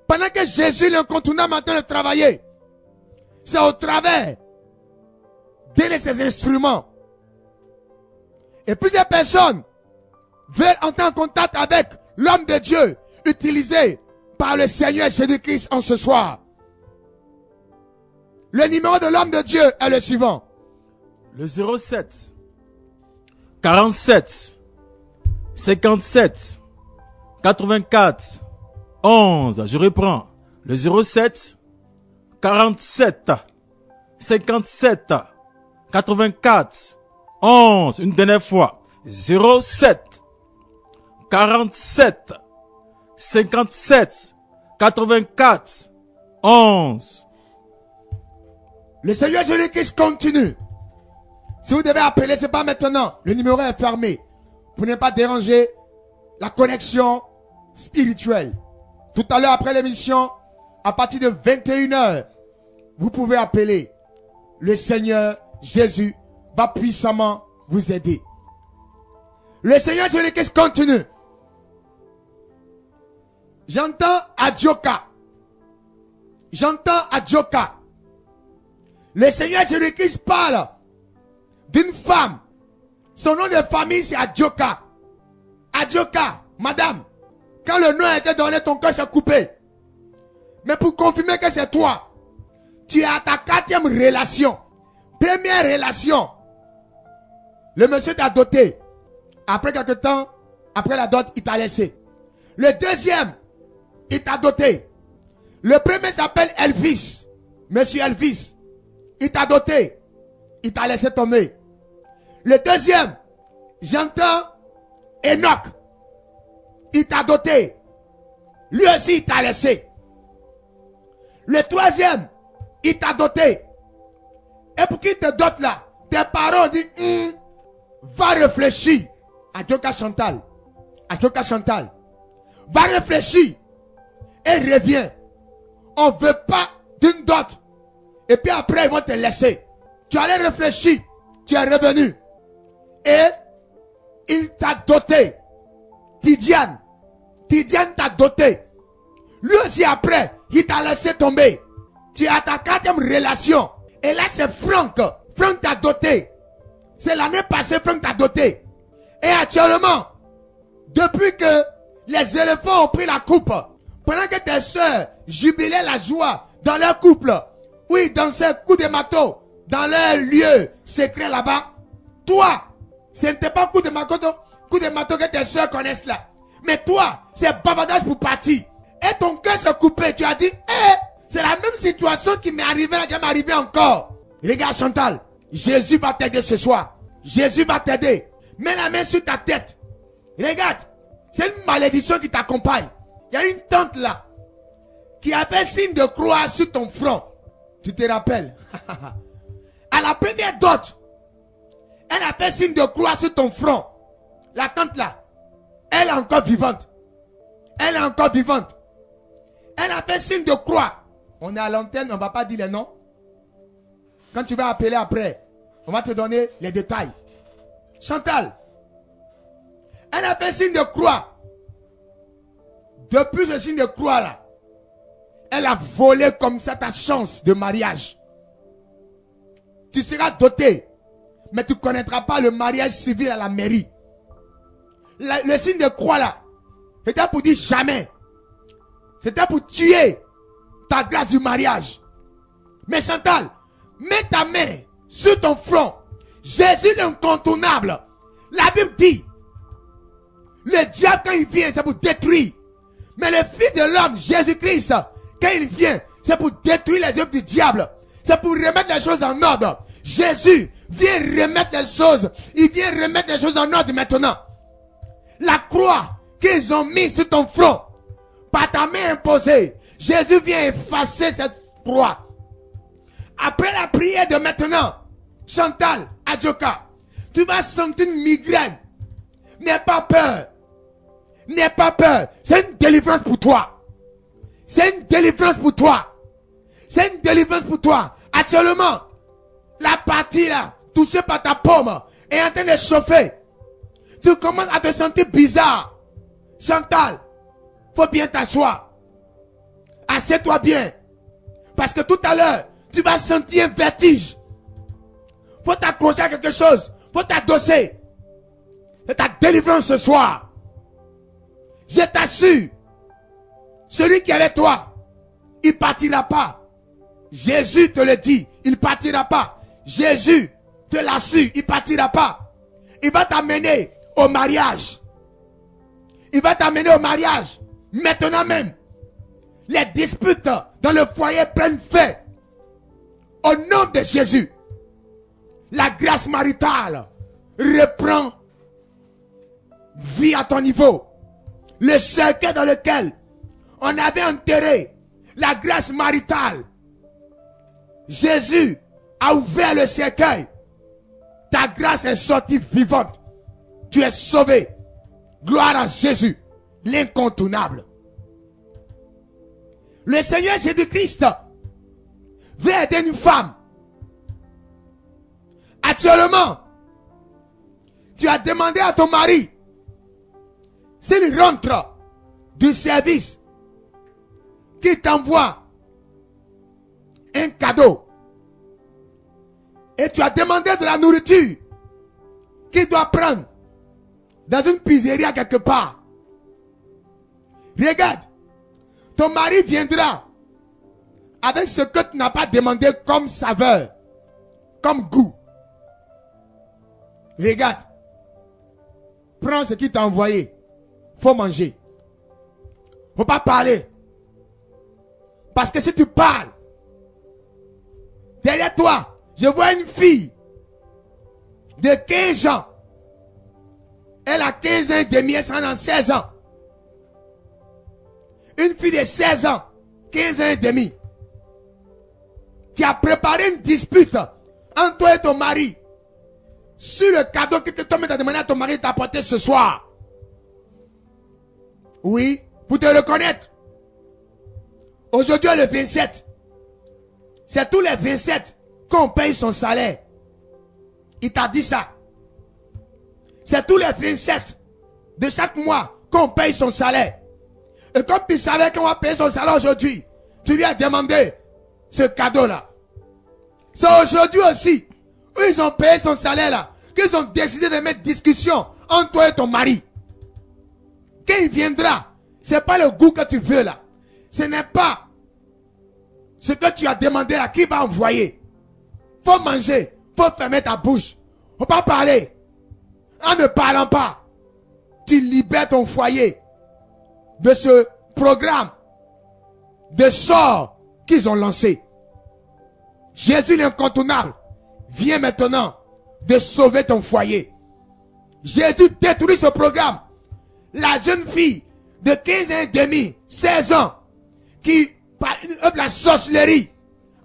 Pendant que Jésus l'incontournable est en train de travailler, c'est au travers d'un de ses instruments. Et plusieurs personnes veulent entrer en contact avec l'homme de Dieu utilisé par le Seigneur Jésus-Christ en ce soir. Le numéro de l'homme de Dieu est le suivant. Le 07 47 57 84 11. Je reprends. Le 07 47 57 84 11. Une dernière fois. 07 47 57 84 11. Le Seigneur Jésus-Christ continue. Si vous devez appeler, ce n'est pas maintenant. Le numéro est fermé. Pour ne pas déranger la connexion spirituelle. Tout à l'heure, après l'émission, à partir de 21h, vous pouvez appeler. Le Seigneur Jésus va puissamment vous aider. Le Seigneur Jésus-Christ continue. J'entends Adjoka. J'entends Adjoka. Le Seigneur Jésus-Christ parle d'une femme. Son nom de famille, c'est Adjoka. Adjoka, madame. Quand le nom a été donné, ton cœur s'est coupé. Mais pour confirmer que c'est toi, tu es à ta 4e relation. Première relation. Le monsieur t'a doté. Après quelque temps, après la dot, il t'a laissé. Le deuxième, il t'a doté. Le premier s'appelle Elvis. Monsieur Elvis. Il t'a doté. Il t'a laissé tomber. Le deuxième, j'entends Enoch. Il t'a doté. Lui aussi, il t'a laissé. Le troisième, il t'a doté. Et pour qu'il te dote là, tes parents disent, va réfléchir. Adjoka Chantal. Adjoka Chantal. Va réfléchir. Et reviens. On ne veut pas d'une dot. Et puis après, ils vont te laisser. Tu allais réfléchir. Tu es revenu. Et il t'a doté. Tidiane. Tidiane t'a doté. Lui aussi après, il t'a laissé tomber. Tu es à ta 4e relation. Et là, c'est Franck. Franck t'a doté. C'est l'année passée, Franck t'a doté. Et actuellement, depuis que les éléphants ont pris la coupe, pendant que tes soeurs jubilaient la joie dans leur couple, où ils dansaient coup de marteau dans leur lieu secret là-bas, toi, ce n'était pas coup de marteau que tes soeurs connaissent là. Mais toi, c'est bavardage pour partir. Et ton cœur s'est coupé. Tu as dit, c'est la même situation qui m'est arrivée là, qui m'est arrivée encore. Regarde Chantal, Jésus va t'aider ce soir. Jésus va t'aider. Mets la main sur ta tête. Regarde, c'est une malédiction qui t'accompagne. Il y a une tante là, qui avait signe de croix sur ton front. Tu te rappelles? À la première dot, elle a fait signe de croix sur ton front. La tante là, elle est encore vivante. Elle est encore vivante. Elle a fait signe de croix. On est à l'antenne, on ne va pas dire les noms. Quand tu vas appeler après, on va te donner les détails. Chantal, elle a fait signe de croix. Depuis ce signe de croix là, elle a volé comme ça ta chance de mariage. Tu seras doté, mais tu ne connaîtras pas le mariage civil à la mairie. Le signe de croix là, c'était pour dire jamais. C'était pour tuer ta grâce du mariage. Mais Chantal, mets ta main sur ton front. Jésus l'incontournable. La Bible dit, le diable quand il vient, c'est pour détruire. Mais le Fils de l'homme, Jésus-Christ, quand il vient, c'est pour détruire les œuvres du diable. C'est pour remettre les choses en ordre. Jésus vient remettre les choses. Il vient remettre les choses en ordre maintenant. La croix qu'ils ont mise sur ton front, par ta main imposée, Jésus vient effacer cette croix. Après la prière de maintenant, Chantal, Adjoka, tu vas sentir une migraine. N'aie pas peur. N'aie pas peur. C'est une délivrance pour toi. C'est une délivrance pour toi. C'est une délivrance pour toi. Actuellement, la partie là, touchée par ta paume, est en train de chauffer. Tu commences à te sentir bizarre. Chantal, faut bien t'asseoir. Assieds-toi bien. Parce que tout à l'heure, tu vas sentir un vertige. Faut t'accrocher à quelque chose. Faut t'adosser. C'est ta délivrance ce soir. Je t'assure, celui qui est avec toi, il ne partira pas. Jésus te le dit, il ne partira pas. Jésus te l'assure, il ne partira pas. Il va t'amener au mariage. Il va t'amener au mariage. Maintenant même, les disputes dans le foyer prennent fin. Au nom de Jésus, la grâce maritale reprend vie à ton niveau. Le cercueil dans lequel on avait enterré la grâce maritale, Jésus a ouvert le cercueil. Ta grâce est sortie vivante. Tu es sauvé. Gloire à Jésus, l'incontournable. Le Seigneur Jésus-Christ veut aider une femme. Actuellement, tu as demandé à ton mari s'il rentre du service, qu'il t'envoie un cadeau. Et tu as demandé de la nourriture qu'il doit prendre dans une pizzeria quelque part. Regarde, ton mari viendra avec ce que tu n'as pas demandé comme saveur, comme goût. Regarde, prends ce qu'il t'a envoyé. Faut manger. Faut pas parler. Parce que si tu parles, derrière toi, je vois une fille de 15 ans. Elle a 15 ans et demi, elle sera dans 16 ans. Une fille de 16 ans, 15 ans et demi, qui a préparé une dispute entre toi et ton mari sur le cadeau que toi as demandé à ton mari d'apporter ce soir. Oui, pour te reconnaître. Aujourd'hui, le 27. C'est tous les 27 qu'on paye son salaire. Il t'a dit ça. C'est tous les 27 de chaque mois qu'on paye son salaire. Et comme tu savais qu'on va payer son salaire aujourd'hui, tu lui as demandé ce cadeau-là. C'est aujourd'hui aussi, où ils ont payé son salaire-là, qu'ils ont décidé de mettre discussion entre toi et ton mari. Quand il viendra, ce n'est pas le goût que tu veux là. Ce n'est pas ce que tu as demandé là qui va envoyer. Faut manger, faut fermer ta bouche. Faut pas parler. En ne parlant pas, tu libères ton foyer de ce programme de sort qu'ils ont lancé. Jésus l'incontournable vient maintenant de sauver ton foyer. Jésus détruit ce programme. La jeune fille de 15 ans et demi, 16 ans, qui, par la sorcellerie,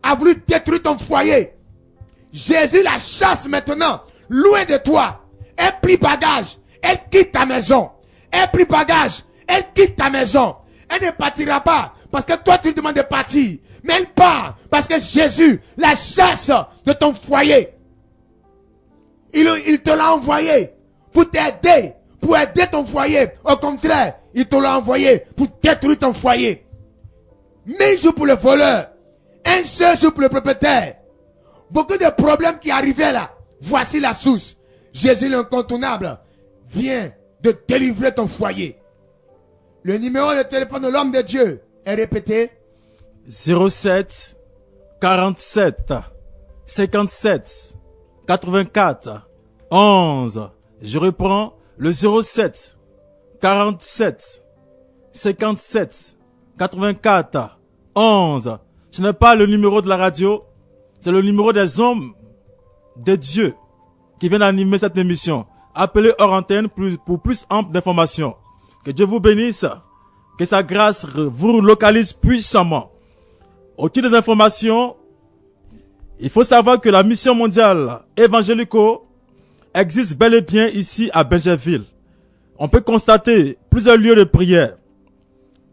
a voulu détruire ton foyer. Jésus la chasse maintenant, loin de toi. Elle plie bagage, elle quitte ta maison. Elle plie bagage, elle quitte ta maison. Elle ne partira pas parce que toi tu lui demandes de partir. Mais elle part parce que Jésus la chasse de ton foyer. Il te l'a envoyé pour t'aider, pour aider ton foyer. Au contraire, il te l'a envoyé pour détruire ton foyer. 1000 jours pour le voleur, un seul jour pour le propriétaire. Beaucoup de problèmes qui arrivaient là, voici la source. Jésus l'incontournable vient de délivrer ton foyer. Le numéro de téléphone de l'homme de Dieu est répété. 07 47 57 84 11. Je reprends le 07 47 57 84 11. Ce n'est pas le numéro de la radio, c'est le numéro des hommes de Dieu qui viennent animer cette émission. Appelez hors antenne pour plus ample d'informations. Que Dieu vous bénisse, que sa grâce vous localise puissamment. Au titre des informations, il faut savoir que la mission mondiale évangélico existe bel et bien ici à Benjerville. On peut constater plusieurs lieux de prière.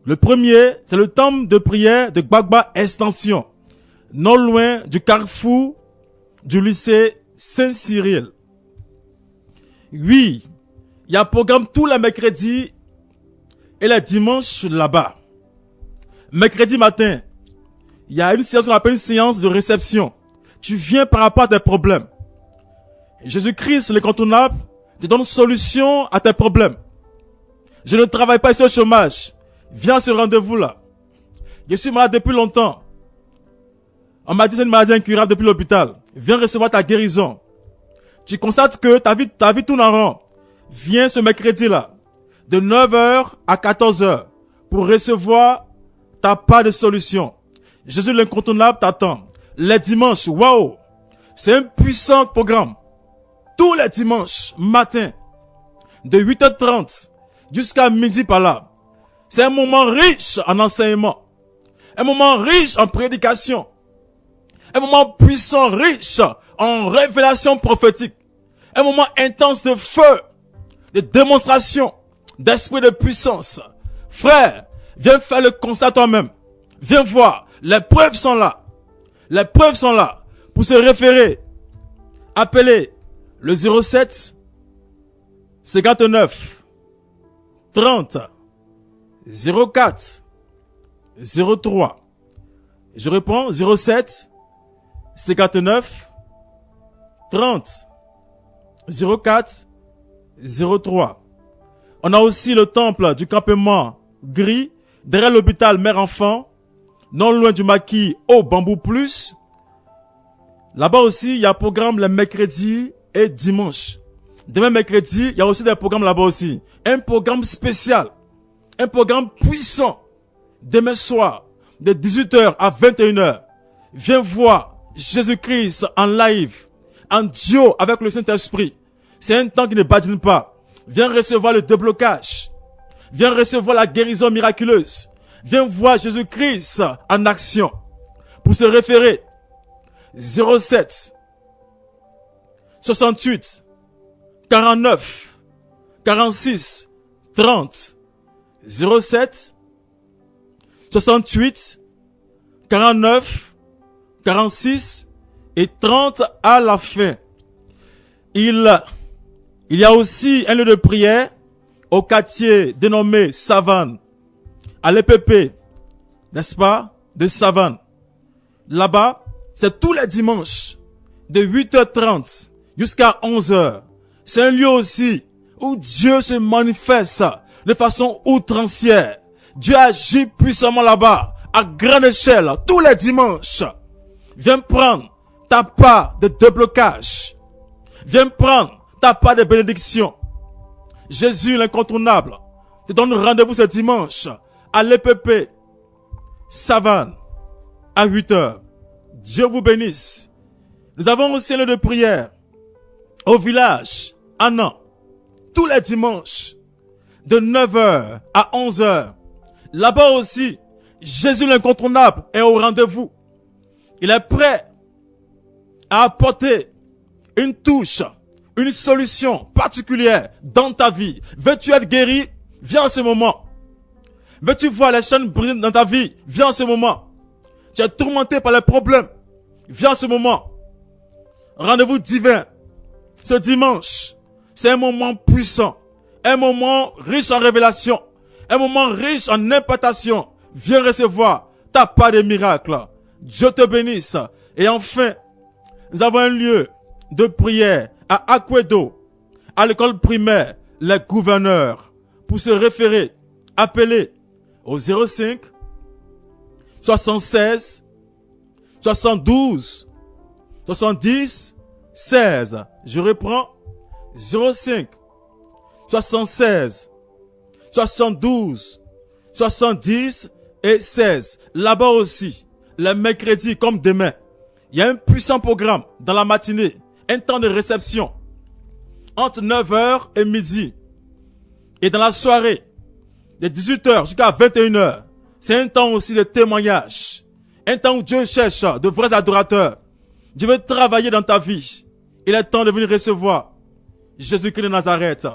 Le premier, c'est le temple de prière de Gbagba Extension. non loin du carrefour du lycée Saint-Cyril. Oui, il y a un programme tous les mercredis et les dimanches là-bas. Mercredi matin, il y a une séance qu'on appelle une séance de réception. Tu viens par rapport à tes problèmes. Jésus-Christ, l'incontournable, te donne solution à tes problèmes. Je ne travaille pas ici au chômage. Viens à ce rendez-vous-là. Je suis malade depuis longtemps. On m'a dit que c'est une maladie incurable depuis l'hôpital. Viens recevoir ta guérison. Tu constates que ta vie tourne en rond. Viens ce mercredi-là, de 9h à 14h, pour recevoir ta part de solution. Jésus l'incontournable t'attend. Les dimanches, waouh, c'est un puissant programme. Tous les dimanches matin, de 8h30 jusqu'à midi par là. C'est un moment riche en enseignement. Un moment riche en prédication. Un moment puissant, riche en révélation prophétique. Un moment intense de feu, de démonstration, d'esprit de puissance. Frère, viens faire le constat toi-même. Viens voir, les preuves sont là. Les preuves sont là. Pour se référer, appelez le 07 59 30 04 03. Je reprends 07 59 30 04 03. On a aussi le temple du campement gris derrière l'hôpital mère-enfant, non loin du maquis au Bambou Plus. Là-bas aussi, il y a un programme les mercredis et dimanches. Demain mercredi, il y a aussi des programmes là-bas aussi. Un programme spécial. Un programme puissant. Demain soir, de 18h à 21h. Viens voir Jésus-Christ en live, en duo avec le Saint-Esprit. C'est un temps qui ne badine pas. Viens recevoir le déblocage. Viens recevoir la guérison miraculeuse. Viens voir Jésus-Christ en action. Pour se référer, 07 68 49 46 30. 07 68 49 46 et 30 à la fin. Il y a aussi un lieu de prière au quartier dénommé Savane, à l'EPP, n'est-ce pas, de Savane. Là-bas, c'est tous les dimanches, de 8h30 jusqu'à 11h. C'est un lieu aussi où Dieu se manifeste de façon outrancière. Dieu agit puissamment là-bas, à grande échelle, tous les dimanches. Viens prendre ta part de déblocage. Viens prendre ta part de bénédiction. Jésus l'incontournable te donne rendez-vous ce dimanche à l'EPP Savane à 8h. Dieu vous bénisse. Nous avons aussi un lieu de prière au village Annan tous les dimanches de 9h à 11h. Là-bas aussi, Jésus l'incontournable est au rendez-vous. Il est prêt à apporter une touche, une solution particulière dans ta vie. Veux-tu être guéri? Viens en ce moment. Veux-tu voir les chaînes briser dans ta vie? Viens en ce moment. Tu es tourmenté par les problèmes? Viens en ce moment. Rendez-vous divin. Ce dimanche, c'est un moment puissant. Un moment riche en révélation. Un moment riche en impartation. Viens recevoir ta part de miracles. Dieu te bénisse. Et enfin, nous avons un lieu de prière à Aquedo, à l'école primaire, les gouverneurs. Pour se référer, appelez au 05 76 72 70 16. Je reprends 05 76 72 70 et 16. Là-bas aussi, les mercredis comme demain, il y a un puissant programme dans la matinée, un temps de réception entre 9h et midi. Et dans la soirée, de 18h jusqu'à 21h, c'est un temps aussi de témoignage. Un temps où Dieu cherche de vrais adorateurs. Dieu veut travailler dans ta vie. Il est temps de venir recevoir Jésus-Christ de Nazareth.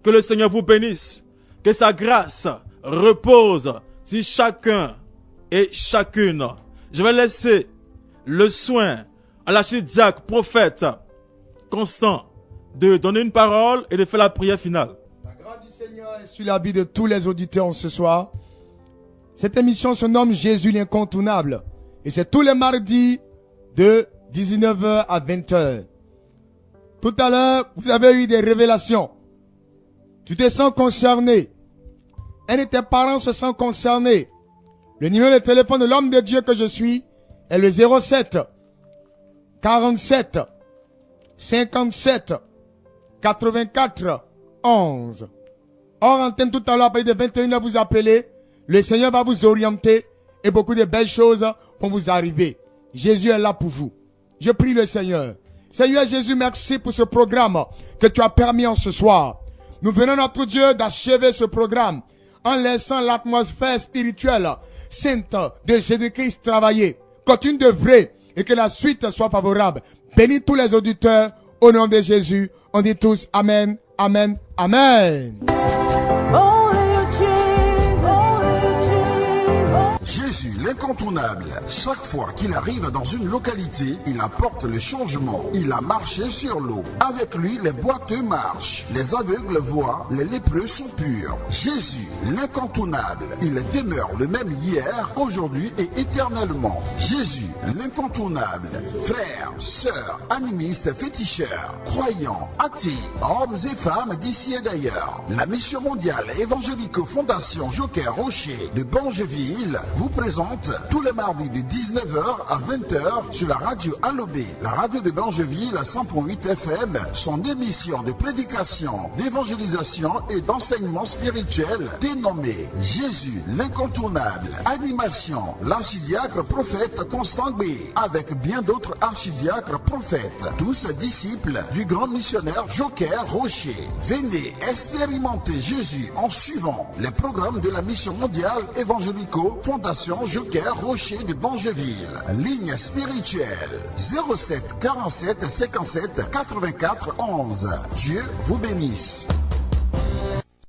Que le Seigneur vous bénisse. Que sa grâce repose sur chacun et chacune. Je vais laisser le soin à l'archidiacre, prophète Constant, de donner une parole et de faire la prière finale. La grâce du Seigneur est sur la vie de tous les auditeurs ce soir. Cette émission se nomme Jésus l'incontournable. Et c'est tous les mardis de 19h à 20h. Tout à l'heure, vous avez eu des révélations. Tu te sens concerné. Un de tes parents se sent concerné. Le numéro de téléphone de l'homme de Dieu que je suis est le 07 47 57 84 11. Hors antenne tout à l'heure, à partir de 21h, vous appelez. Le Seigneur va vous orienter et beaucoup de belles choses vont vous arriver. Jésus est là pour vous. Je prie le Seigneur. Seigneur Jésus, merci pour ce programme que tu as permis en ce soir. Nous venons, notre Dieu, d'achever ce programme en laissant l'atmosphère spirituelle sainte de Jésus-Christ travailler. Continue de vrai et que la suite soit favorable. Bénis tous les auditeurs au nom de Jésus. On dit tous Amen, Amen, Amen. Jésus, l'incontournable. Chaque fois qu'il arrive dans une localité, il apporte le changement. Il a marché sur l'eau. Avec lui, les boiteux marchent, les aveugles voient, les lépreux sont purs. Jésus, l'incontournable. Il demeure le même hier, aujourd'hui et éternellement. Jésus, l'incontournable. Frères, sœurs, animistes, féticheurs, croyants, athées, hommes et femmes d'ici et d'ailleurs. La mission mondiale évangélico-fondation Joker Rocher de Bangeville vous présente tous les mardis de 19h à 20h sur la radio Allobé, la radio de Bangeville à 100.8 FM, son émission de prédication, d'évangélisation et d'enseignement spirituel dénommée Jésus l'incontournable. Animation, l'archidiacre prophète Constant B, avec bien d'autres archidiacres prophètes, tous disciples du grand missionnaire Joker Rocher. Venez expérimenter Jésus en suivant les programmes de la mission mondiale évangélico Fondation Joker Rocher de Bangeville. Ligne spirituelle 07 47 57 84 11. Dieu vous bénisse.